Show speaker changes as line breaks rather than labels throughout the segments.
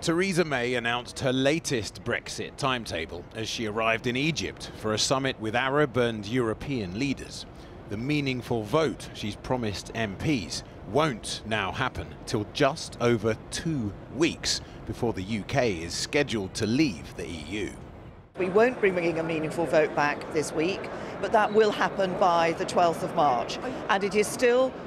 Theresa May announced her latest Brexit timetable as she arrived in Egypt for a summit with Arab and European leaders. The meaningful vote she's promised MPs won't now happen till just over 2 weeks before the UK is scheduled to leave the EU.
We won't be bringing a meaningful vote back this week, but that will happen by the 12th of March. And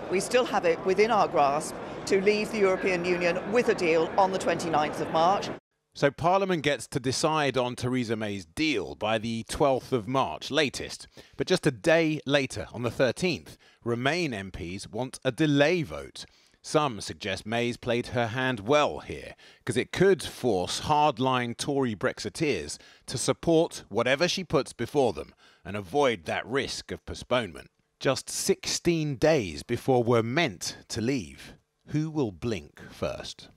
we still have it within our grasp to leave the European Union with a deal on the 29th of March.
So Parliament gets to decide on Theresa May's deal by the 12th of March latest. But just a day later, on the 13th, Remain MPs want a delay vote. Some suggest May's played her hand well here, because it could force hardline Tory Brexiteers to support whatever she puts before them and avoid that risk of postponement. Just 16 days before we're meant to leave. Who will blink first?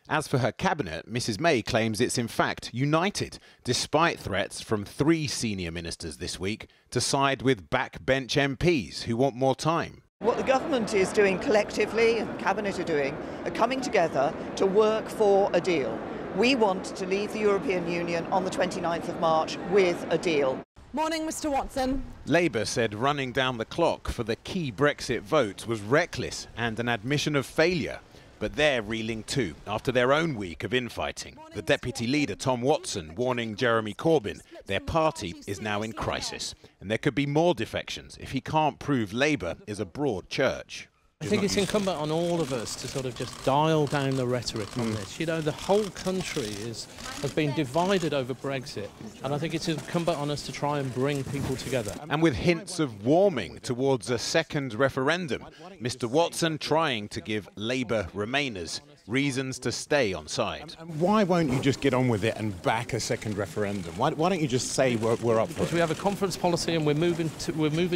As for her cabinet, Mrs May claims it's in fact united, despite threats from 3 senior ministers this week to side with backbench MPs who want more time.
What the government is doing collectively, and the cabinet are coming together to work for a deal. We want to leave the European Union on the 29th of March with a deal.
Morning, Mr Watson.
Labour said running down the clock for the key Brexit vote was reckless and an admission of failure. But they're reeling too, after their own week of infighting. The Deputy Leader, Tom Watson, warning Jeremy Corbyn their party is now in crisis. And there could be more defections if he can't prove Labour is a broad church.
I think it's incumbent on all of us to sort of just dial down the rhetoric on this. You know, the whole country has been divided over Brexit, and I think it's incumbent on us to try and bring people together.
And with hints of warming towards a second referendum, Mr Watson trying to give Labour Remainers reasons to stay on side.
Why won't you just get on with it and back a second referendum? Why don't you just say we're up for it?
Because we have a conference policy and we're moving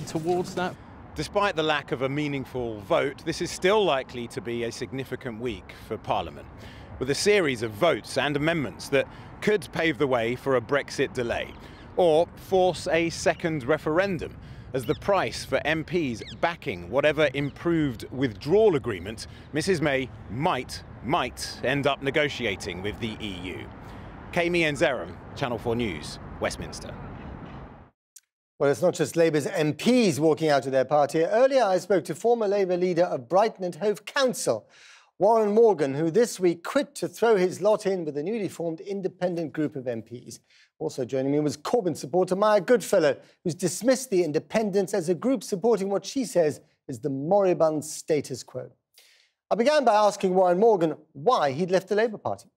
towards that.
Despite the lack of a meaningful vote, this is still likely to be a significant week for Parliament, with a series of votes and amendments that could pave the way for a Brexit delay, or force a second referendum, as the price for MPs backing whatever improved withdrawal agreement Mrs May might end up negotiating with the EU. Kami Enzeram, Channel 4 News, Westminster.
Well, it's not just Labour's MPs walking out of their party. Earlier, I spoke to former Labour leader of Brighton and Hove Council, Warren Morgan, who this week quit to throw his lot in with a newly formed independent group of MPs. Also joining me was Corbyn supporter Maya Goodfellow, who's dismissed the independents as a group supporting what she says is the moribund status quo. I began by asking Warren Morgan why he'd left the Labour Party.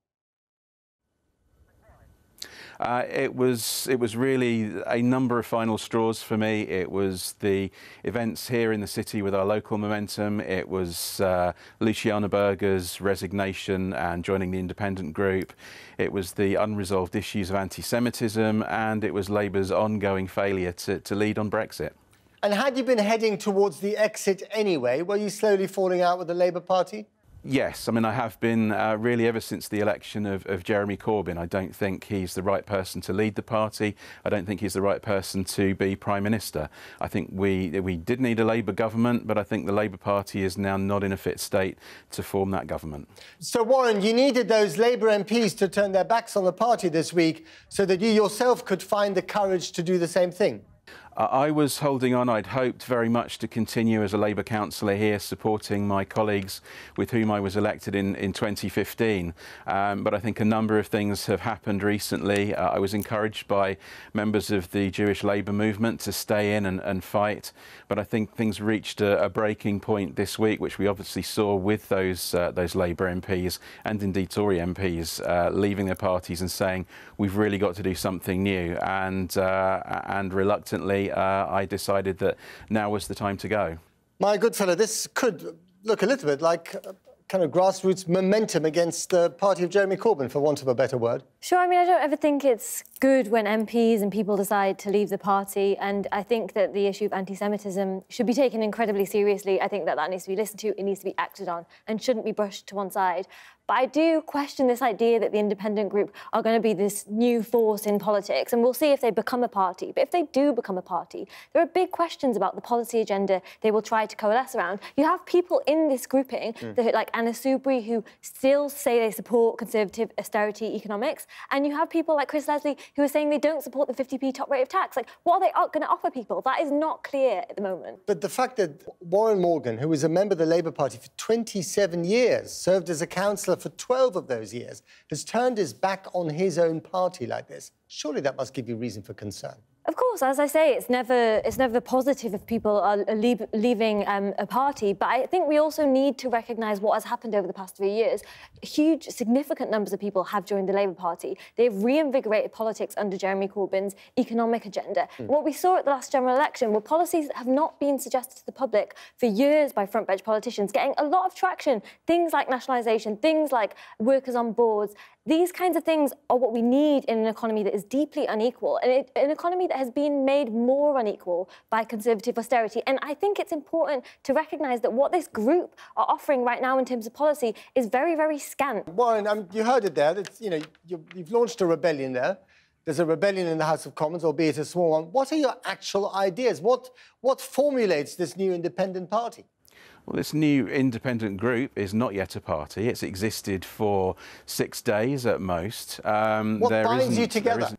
It was really a number of final straws for me. It was the events here in the city with our local momentum. It was Luciana Berger's resignation and joining the independent group. It was the unresolved issues of anti-Semitism, and it was Labour's ongoing failure to lead on Brexit.
And had you been heading towards the exit anyway, were you slowly falling out with the Labour Party?
Yes, I mean, I have been really ever since the election of Jeremy Corbyn. I don't think he's the right person to lead the party. I don't think he's the right person to be Prime Minister. I think we did need a Labour government, but I think the Labour Party is now not in a fit state to form that government.
So, Warren, you needed those Labour MPs to turn their backs on the party this week so that you yourself could find the courage to do the same thing.
I was holding on. I'd hoped very much to continue as a Labour councillor here, supporting my colleagues with whom I was elected in 2015. But I think a number of things have happened recently. I was encouraged by members of the Jewish Labour movement to stay in and fight. But I think things reached a breaking point this week, which we obviously saw with those Labour MPs and indeed Tory MPs leaving their parties and saying we've really got to do something new. And reluctantly, I decided that now was the time to go.
My good fellow, this could look a little bit like kind of grassroots momentum against the party of Jeremy Corbyn, for want of a better word.
Sure, I mean, I don't ever think it's
good when MPs and people decide to leave the party, and I think that the issue of anti-Semitism should be taken incredibly seriously. I think that that needs to be listened to, it needs to be acted on, and shouldn't be brushed to one side. But I do question this idea that the independent group are going to be this new force in politics, and we'll see if they become a party. But if they do become a party, there are big questions about the policy agenda they will try to coalesce around. You have people in this grouping, like Anna Soubry, who still say they support conservative austerity economics, and you have people like Chris Leslie who are saying they don't support the 50p top rate of tax. Like, what are they going to offer people? That is not clear at the moment.
But the fact that Warren Morgan, who was a member of the Labour Party for 27 years, served as a councillor for 12 of those years, has turned his back on his own party like this, surely that must give you reason for concern.
Of course, as I say, it's never positive if people are leaving a party, but I think we also need to recognise what has happened over the past 3 years. Huge, significant numbers of people have joined the Labour Party. They've reinvigorated politics under Jeremy Corbyn's economic agenda. What we saw at the last general election were policies that have not been suggested to the public for years by front-bench politicians, getting a lot of traction. Things like nationalisation, things like workers on boards. These kinds of things are what we need in an economy that is deeply unequal, and an economy that has been made more unequal by conservative austerity. And I think it's important to recognise that what this group are offering right now in terms of policy is very, very scant.
Warren, you heard it there. You've launched a rebellion there. There's a rebellion in the House of Commons, albeit a small one. What are your actual ideas? What formulates this new independent party?
Well, this new independent group is not yet a party. It's existed for 6 days at most.
What binds you together?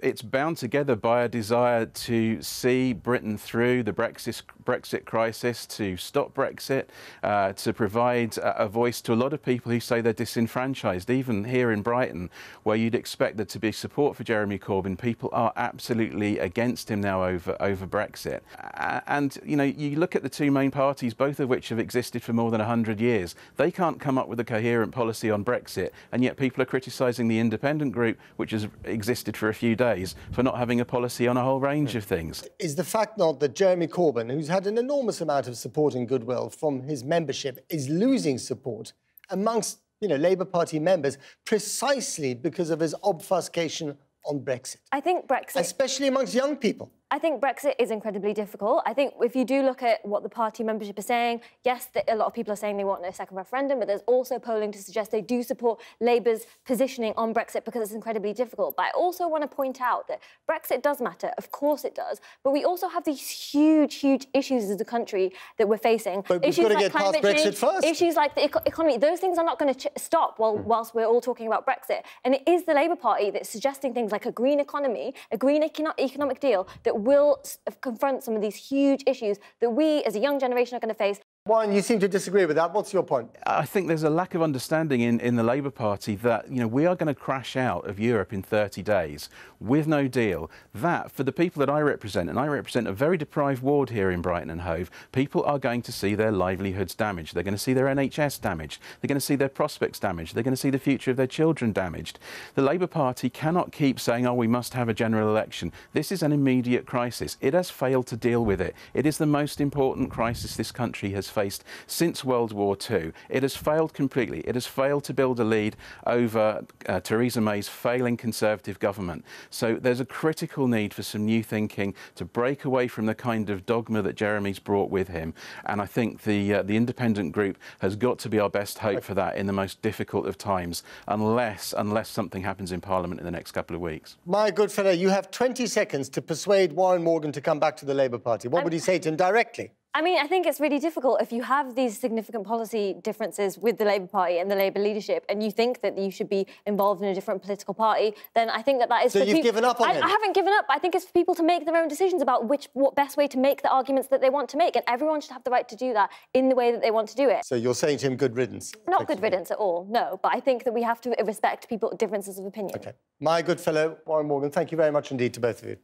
It's bound together by a desire to see Britain through the Brexit crisis, to stop Brexit, to provide a voice to a lot of people who say they're disenfranchised. Even here in Brighton, where you'd expect there to be support for Jeremy Corbyn, people are absolutely against him now over Brexit. And, you know, you look at the two main parties, both of which have existed for more than 100 years. They can't come up with a coherent policy on Brexit, and yet people are criticising the independent group, which has existed for a few days, for not having a policy on a whole range of things.
Is the fact not that Jeremy Corbyn, who's had an enormous amount of support and goodwill from his membership, is losing support amongst, Labour Party members precisely because of his obfuscation on Brexit?
I think Brexit...
Especially amongst young people.
I think Brexit is incredibly difficult. I think if you do look at what the party membership is saying, yes, a lot of people are saying they want no second referendum, but there's also polling to suggest they do support Labour's positioning on Brexit because it's incredibly difficult. But I also want to point out that Brexit does matter, of course it does, but we also have these huge, huge issues as a country that we're facing.
But we've got to get past Brexit first.
Issues like the economy, those things are not going to stop whilst we're all talking about Brexit. And it is the Labour Party that's suggesting things like a green economy, a green economic deal that will confront some of these huge issues that we as a young generation are going to face.
Warren, you seem to disagree with that. What's your point?
I think there's a lack of understanding in the Labour Party that, we are going to crash out of Europe in 30 days with no deal. That, for the people that I represent, and I represent a very deprived ward here in Brighton and Hove, people are going to see their livelihoods damaged. They're going to see their NHS damaged. They're going to see their prospects damaged. They're going to see the future of their children damaged. The Labour Party cannot keep saying, oh, we must have a general election. This is an immediate crisis. It has failed to deal with it. It is the most important crisis this country has faced since World War II. It has failed completely. It has failed to build a lead over Theresa May's failing Conservative government. So there's a critical need for some new thinking to break away from the kind of dogma that Jeremy's brought with him. And I think the independent group has got to be our best hope for that in the most difficult of times, unless something happens in Parliament in the next couple of weeks.
My good fellow, you have 20 seconds to persuade Warren Morgan to come back to the Labour Party. What would you say to him directly?
I mean, I think it's really difficult if you have these significant policy differences with the Labour Party and the Labour leadership, and you think that you should be involved in a different political party, then I think that is...
So you've given up on him?
I haven't given up. I think it's for people to make their own decisions about what best way to make the arguments that they want to make, and everyone should have the right to do that in the way that they want to do it.
So you're saying to him, good riddance?
Not good riddance at all, no, but I think that we have to respect people's differences of opinion.
OK. My good fellow, Warren Morgan, thank you very much indeed to both of you.